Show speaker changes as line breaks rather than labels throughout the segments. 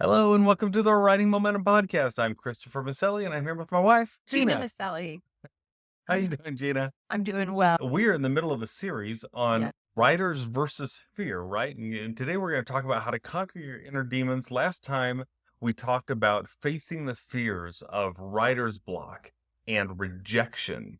Hello and welcome to the Writing Momentum Podcast. I'm Christopher Maselli and I'm here with my wife,
Gena
Gina.
Maselli.
How you doing, Gina?
I'm doing well.
We're in the middle of a series
Yeah.
on writers versus fear, right? And today we're going to talk about how to conquer your inner demons. Last time we talked about facing the fears of writer's block and rejection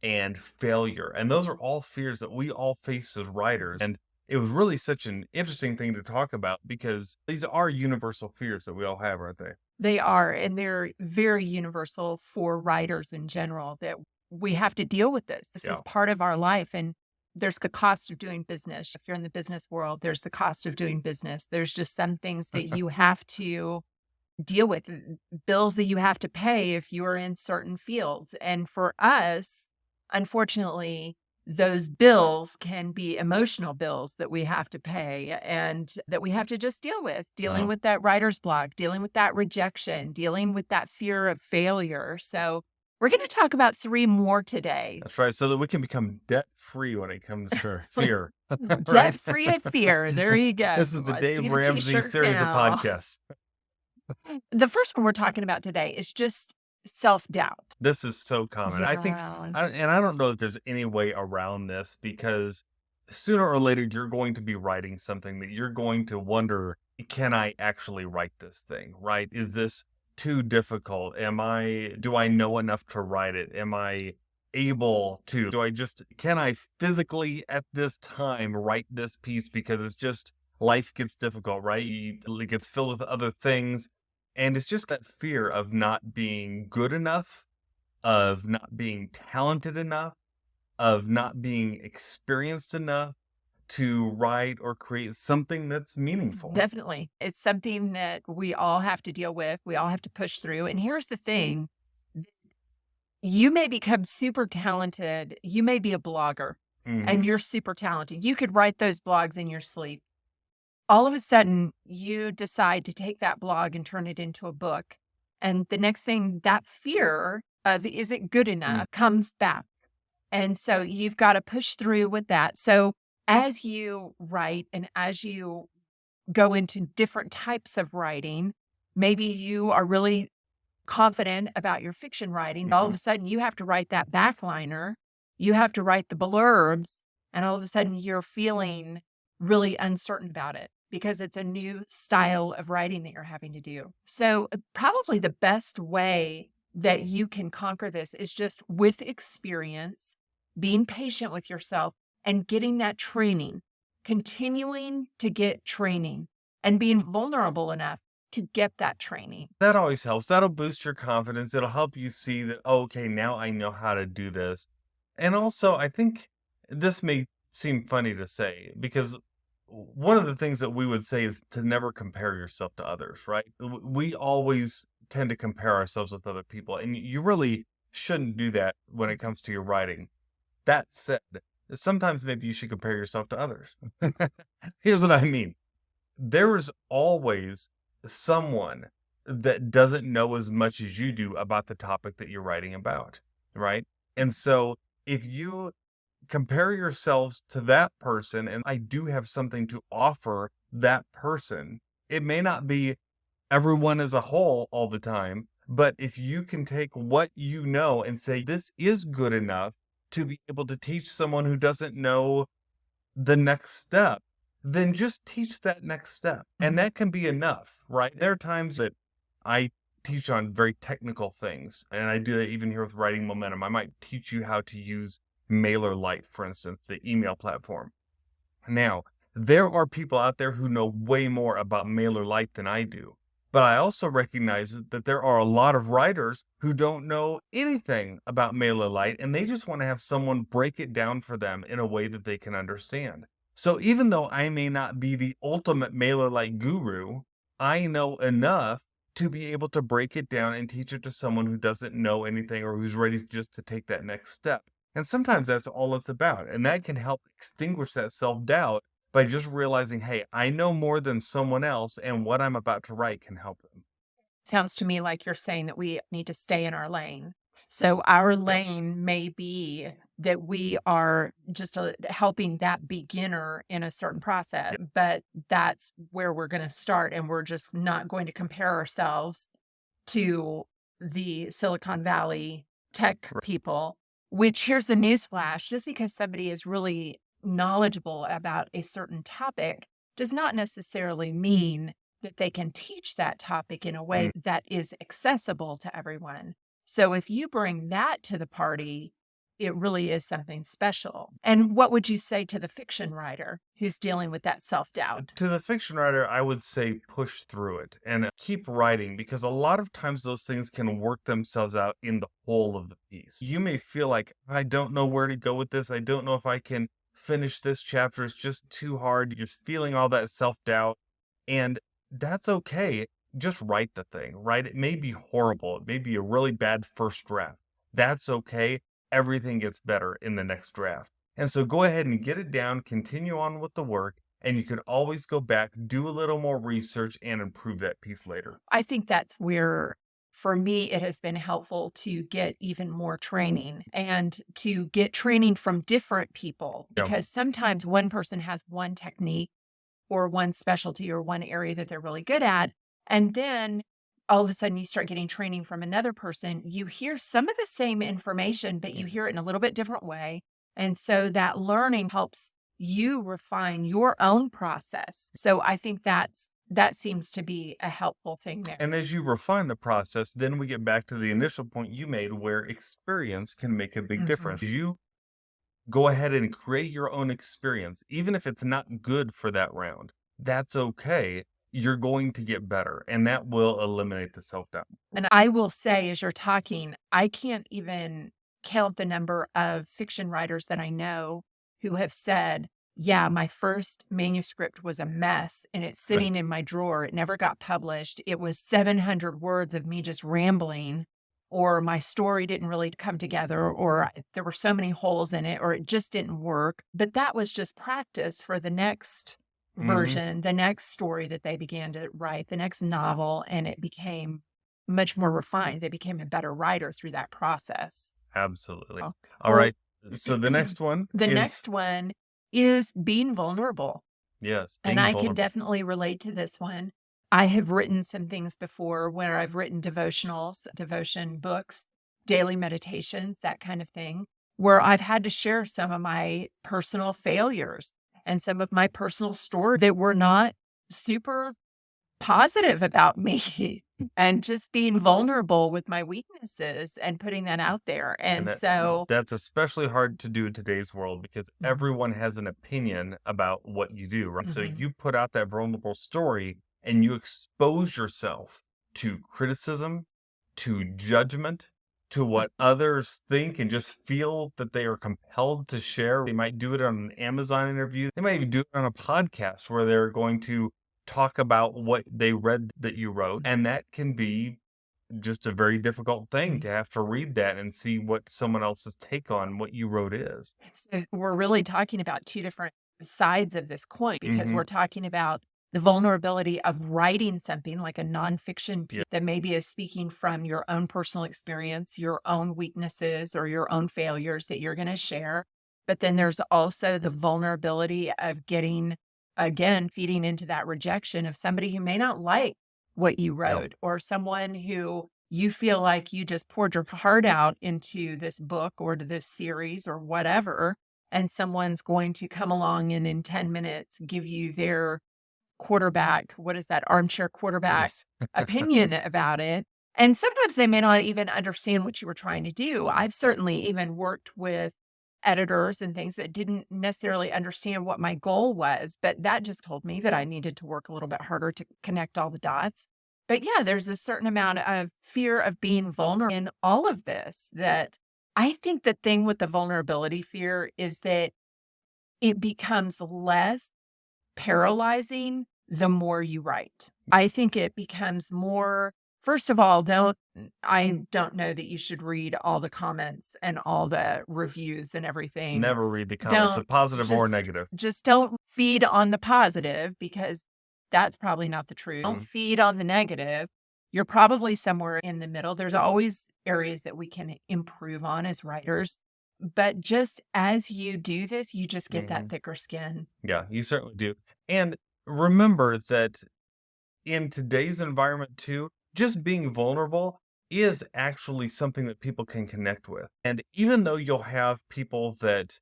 and failure. And those are all fears that we all face as writers. And it was really such an interesting thing to talk about because these are universal fears that we all have, aren't they?
They are, and they're very universal for writers in general that we have to deal with this. This is
Yeah.
part of our life, and there's the cost of doing business. If you're in the business world, there's the cost of doing business. There's just some things that you have to deal with, bills that you have to pay if you are in certain fields. And for us, unfortunately, those bills can be emotional bills that we have to pay and that we have to just deal with, dealing
Uh-huh.
with that writer's block, dealing with that rejection, dealing with that fear of failure. So we're going to talk about three more today.
That's right. So that we can become debt free when it comes to fear.
Debt
Right?
free of fear. There you go.
This is the
I
Dave
see the
Ramsey
t-shirt
series of
now.
podcasts.
The first one we're talking about today is just self-doubt.
This is so common. I think,
Yeah.
and I don't know that there's any way around this because sooner or later you're going to be writing something that you're going to wonder, can I actually write this thing, right? Is this too difficult? Do I know enough to write it? Am I able to, can I physically at this time write this piece because it's just life gets difficult, right? It gets filled with other things. And it's just that fear of not being good enough, of not being talented enough, of not being experienced enough to write or create something that's meaningful.
Definitely. It's something that we all have to deal with. We all have to push through. And here's the thing, you may become super talented. You may be a blogger
Mhm.
and you're super talented. You could write those blogs in your sleep. All of a sudden, you decide to take that blog and turn it into a book. And the next thing, that fear of is it good
Mm.
enough comes back. And so you've got to push through with that. So as you write and as you go into different types of writing, maybe you are really confident about your fiction writing. All of
Mhm.
a sudden, you have to write that backliner, you have to write the blurbs, and all of a sudden, you're feeling really uncertain about it because it's a new style of writing that you're having to do. So, probably the best way that you can conquer this is just with experience, being patient with yourself, and getting that training, continuing to get training, and being vulnerable enough to get that training.
That always helps. That'll boost your confidence. It'll help you see that, "Oh, okay, now I know how to do this." And also, I think this may seem funny to say because one of the things that we would say is to never compare yourself to others, right? We always tend to compare ourselves with other people, and you really shouldn't do that when it comes to your writing. That said, sometimes maybe you should compare yourself to others. Here's what I mean. There is always someone that doesn't know as much as you do about the topic that you're writing about, right? And so if you compare yourselves to that person, and I do have something to offer that person, it may not be everyone as a whole all the time, but if you can take what you know and say, this is good enough to be able to teach someone who doesn't know the next step, then just teach that next step. And that can be enough, right? There are times that I teach on very technical things, and I do that even here with Writing Momentum. I might teach you how to use MailerLite, for instance, the email platform. Now, there are people out there who know way more about MailerLite than I do. But I also recognize that there are a lot of writers who don't know anything about MailerLite and they just want to have someone break it down for them in a way that they can understand. So even though I may not be the ultimate MailerLite guru, I know enough to be able to break it down and teach it to someone who doesn't know anything or who's ready just to take that next step. And sometimes that's all it's about. And that can help extinguish that self doubt by just realizing, hey, I know more than someone else, and what I'm about to write can help them.
Sounds to me like you're saying that we need to stay in our lane. So our lane may be that we are just helping that beginner in a certain process, but that's where we're going to start. And we're just not going to compare ourselves to the Silicon Valley tech
Right.
people, which here's the newsflash, just because somebody is really knowledgeable about a certain topic does not necessarily mean that they can teach that topic in a way
Mm.
that is accessible to everyone. So if you bring that to the party, it really is something special. And what would you say to the fiction writer who's dealing with that self-doubt?
To the fiction writer, I would say push through it and keep writing because a lot of times those things can work themselves out in the whole of the piece. You may feel like, I don't know where to go with this. I don't know if I can finish this chapter. It's just too hard. You're feeling all that self doubt. And that's okay. Just write the thing, right? It may be horrible. It may be a really bad first draft. That's okay. Everything gets better in the next draft. And so go ahead and get it down, continue on with the work, and you could always go back, do a little more research, and improve that piece later.
I think that's where, for me, it has been helpful to get even more training and to get training from different people,
Yeah.
because sometimes one person has one technique or one specialty or one area that they're really good at. And then all of a sudden you start getting training from another person. You hear some of the same information, but you hear it in a little bit different way. And so that learning helps you refine your own process. So I think that seems to be a helpful thing there.
And as you refine the process, then we get back to the initial point you made where experience can make a big
Mhm.
difference. You go ahead and create your own experience, even if it's not good for that round. That's okay. You're going to get better, and that will eliminate the self doubt.
And I will say, as you're talking, I can't even count the number of fiction writers that I know who have said, yeah, my first manuscript was a mess and it's sitting in my drawer. It never got published. It was 700 words of me just rambling, or my story didn't really come together, or there were so many holes in it, or it just didn't work. But that was just practice for the next
Hmm.
version, the next story that they began to write, the next novel, and it became much more refined. They became a better writer through that process.
Absolutely.
Oh,
All
well,
right. So the next one
the
is,
next one is being vulnerable.
yes,
And
being
I can
vulnerable.
definitely relate to this one. I have written some things before where I've written devotionals, devotion books, daily meditations, that kind of thing, where I've had to share some of my personal failures and some of my personal stories that were not super positive about me and just being vulnerable with my weaknesses and putting that out there.
And
And so,
that's especially hard to do in today's world because
Mhm.
everyone has an opinion about what you do, right? So
Mhm.
you put out that vulnerable story and you expose yourself to criticism, to judgment, to what others think and just feel that they are compelled to share. They might do it on an Amazon interview. They might even do it on a podcast where they're going to talk about what they read that you wrote. And that can be just a very difficult thing
Mhm.
to have to read that and see what someone else's take on what you wrote is.
So we're really talking about two different sides of this coin, because
Mhm.
we're talking about the vulnerability of writing something like a nonfiction
Yeah.
piece that maybe is speaking from your own personal experience, your own weaknesses, or your own failures that you're going to share. But then there's also the vulnerability of getting, again, feeding into that rejection of somebody who may not like what you
Yeah.
wrote, or someone who you feel like you just poured your heart out into this book or to this series or whatever, and someone's going to come along and in 10 minutes give you their quarterback, what is that, armchair quarterback
Yes.
opinion about it. And sometimes they may not even understand what you were trying to do. I've certainly even worked with editors and things that didn't necessarily understand what my goal was, but that just told me that I needed to work a little bit harder to connect all the dots. But yeah, there's a certain amount of fear of being vulnerable in all of this. That I think the thing with the vulnerability fear is that it becomes less paralyzing the more you write. I think it becomes more, first of all, I don't know that you should read all the comments and all the reviews and everything.
Never read the comments, so
Don't
positive or
just
negative.
just don't feed on the positive, because that's probably not the truth. Don't
Mhm.
feed on the negative. You're probably somewhere in the middle. There's always areas that we can improve on as writers. But just as you do this, you just get that
Mhm.
thicker skin.
Yeah, you certainly do. And remember that in today's environment too, just being vulnerable is actually something that people can connect with. And even though you'll have people that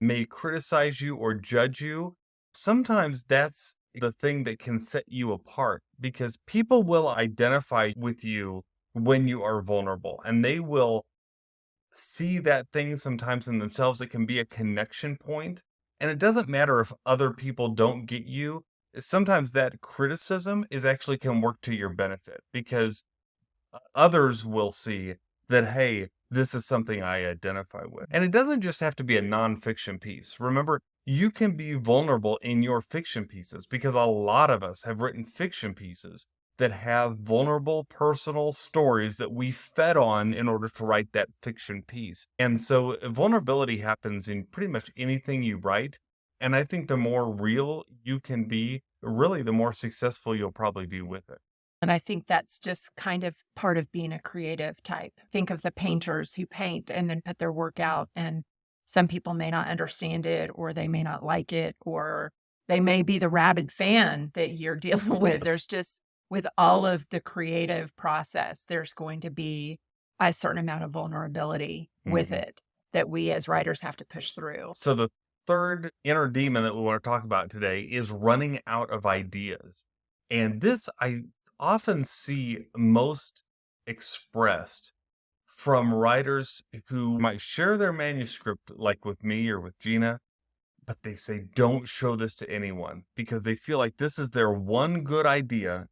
may criticize you or judge you, sometimes that's the thing that can set you apart because people will identify with you when you are vulnerable and they will see that thing sometimes in themselves. It can be a connection point, and it doesn't matter if other people don't get you. Sometimes that criticism is actually can work to your benefit because others will see that, hey, this is something I identify with. And it doesn't just have to be a nonfiction piece. Remember, you can be vulnerable in your fiction pieces because a lot of us have written fiction pieces that have vulnerable personal stories that we fed on in order to write that fiction piece. And so vulnerability happens in pretty much anything you write. And I think the more real you can be, really, the more successful you'll probably be with it.
And I think that's just kind of part of being a creative type. Think of the painters who paint and then put their work out, and some people may not understand it, or they may not like it, or they may be the rabid fan that you're dealing with.
Yes.
There's just, with all of the creative process, there's going to be a certain amount of vulnerability with
Mhm.
it that we as writers have to push through.
So the third inner demon that we want to talk about today is running out of ideas. And this I often see most expressed from writers who might share their manuscript, like with me or with Gina, but they say, don't show this to anyone because they feel like this is their one good idea.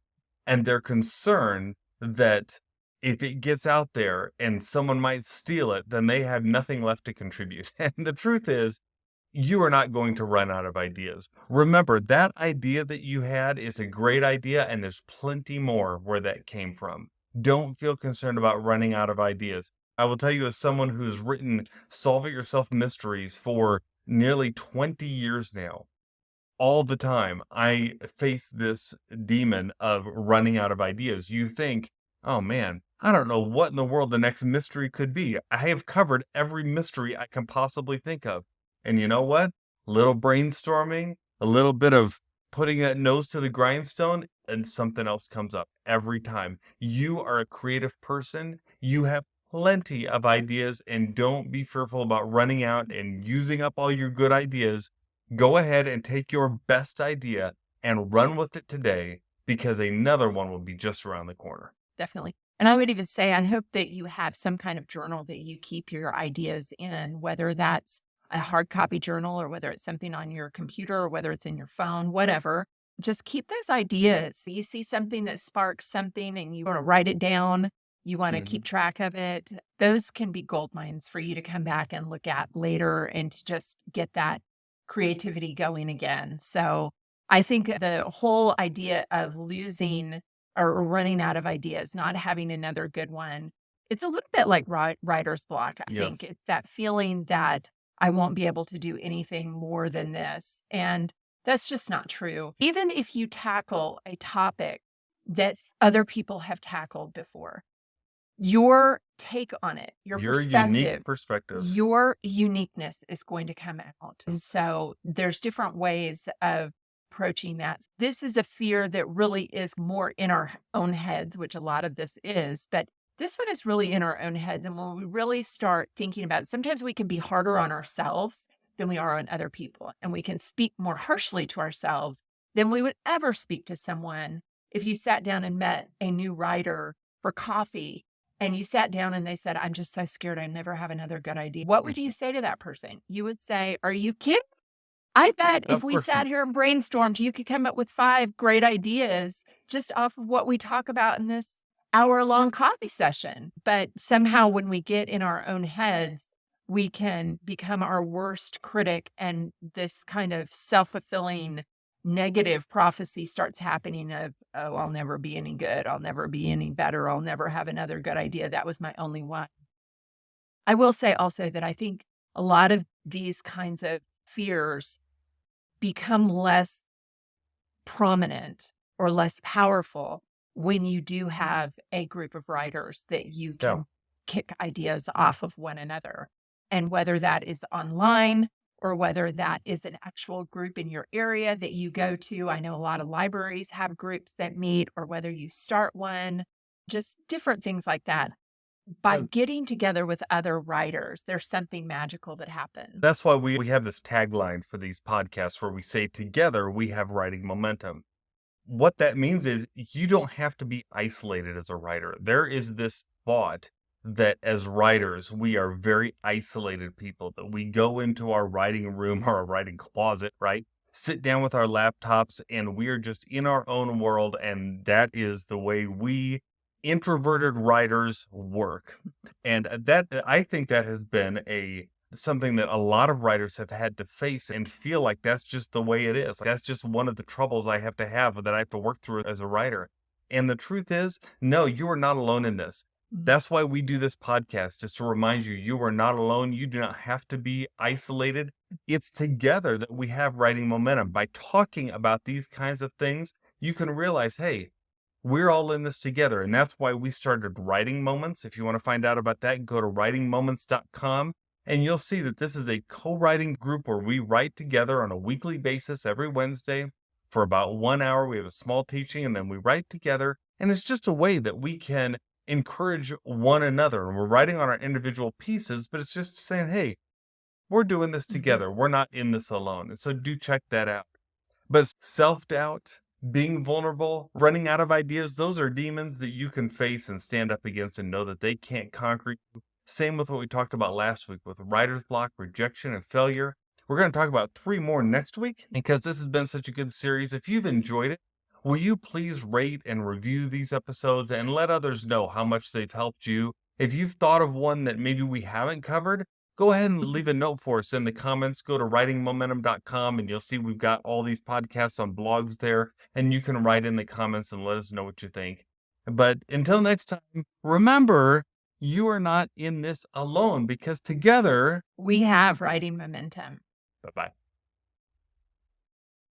And they're concerned that if it gets out there and someone might steal it, then they have nothing left to contribute. And the truth is, you are not going to run out of ideas. Remember, that idea that you had is a great idea, and there's plenty more where that came from. Don't feel concerned about running out of ideas. I will tell you, as someone who's written Solve It Yourself mysteries for nearly 20 years now, all the time, I face this demon of running out of ideas. You think, oh man, I don't know what in the world the next mystery could be. I have covered every mystery I can possibly think of. And you know what? Little brainstorming, a little bit of putting that nose to the grindstone, and something else comes up every time. You are a creative person. You have plenty of ideas, and don't be fearful about running out and using up all your good ideas. Go ahead and take your best idea and run with it today because another one will be just around the corner.
Definitely. And I would even say, I hope that you have some kind of journal that you keep your ideas in, whether that's a hard copy journal or whether it's something on your computer or whether it's in your phone, whatever. Just keep those ideas. You see something that sparks something and you want to write it down, you want to keep
Mhm.
track of it. Those can be gold mines for you to come back and look at later and to just get that creativity going again. So I think the whole idea of losing or running out of ideas, not having another good one. It's a little bit like writer's block. I think
Yes.
it's that feeling that I won't be able to do anything more than this. And that's just not true. Even if you tackle a topic that other people have tackled before, your take on it, your
Your unique
perspective,
perspective.
your uniqueness is going to come out. And so there's different ways of approaching that. This is a fear that really is more in our own heads, which a lot of this is, but this one is really in our own heads. And when we really start thinking about it, sometimes we can be harder on ourselves than we are on other people. And we can speak more harshly to ourselves than we would ever speak to someone if you sat down and met a new writer for coffee and you sat down and they said, I'm just so scared I never have another good idea. What would you
Mhm.
say to that person? You would say, are you kidding? I bet if
Of
we
course
sat
not.
here and brainstormed, you could come up with 5 great ideas just off of what we talk about in this hour-long coffee session. But somehow when we get in our own heads, we can become our worst critic, and this kind of self-fulfilling negative prophecy starts happening of, "Oh, I'll never be any good. I'll never be any better. I'll never have another good idea. That was my only one." I will say also that I think a lot of these kinds of fears become less prominent or less powerful when you do have a group of writers that you
Yeah.
can kick ideas off of one another. And whether that is online or whether that is an actual group in your area that you go to. I know a lot of libraries have groups that meet, or whether you start one, just different things like that. By
Uh,
getting together with other writers, there's something magical that happens.
That's why we have this tagline for these podcasts where we say, "Together we have writing momentum." What that means is you don't have to be isolated as a writer. There is this thought that as writers, we are very isolated people, that we go into our writing room or our writing closet, right? Sit down with our laptops and we are just in our own world. And that is the way we introverted writers work. And I think that has been something that a lot of writers have had to face and feel like that's just the way it is. That's just one of the troubles I have to have that I have to work through as a writer. And the truth is, no, you are not alone in this.
Mhm.
That's why we do this podcast, is to remind you, you are not alone. You do not have to be isolated. It's together that we have writing momentum. By talking about these kinds of things, you can realize, hey, we're all in this together. And that's why we started Writing Moments. If you want to find out about that, go to writingmoments.com. And you'll see that this is a co-writing group where we write together on a weekly basis every Wednesday for about 1 hour. We have a small teaching and then we write together. And it's just a way that we can encourage one another. And we're writing on our individual pieces, but it's just saying, hey, we're doing this
Mhm.
together. We're not in this alone. And so do check that out. But self-doubt, being vulnerable, running out of ideas, those are demons that you can face and stand up against and know that they can't conquer you. Same with what we talked about last week with writer's block, rejection, and failure. We're going to talk about 3 more next week because this has been such a good series. If you've enjoyed it, will you please rate and review these episodes and let others know how much they've helped you? If you've thought of one that maybe we haven't covered, go ahead and leave a note for us in the comments. Go to writingmomentum.com and you'll see we've got all these podcasts on blogs there, and you can write in the comments and let us know what you think. But until next time, remember, you are not in this alone because together,
We have writing momentum.
bye bye.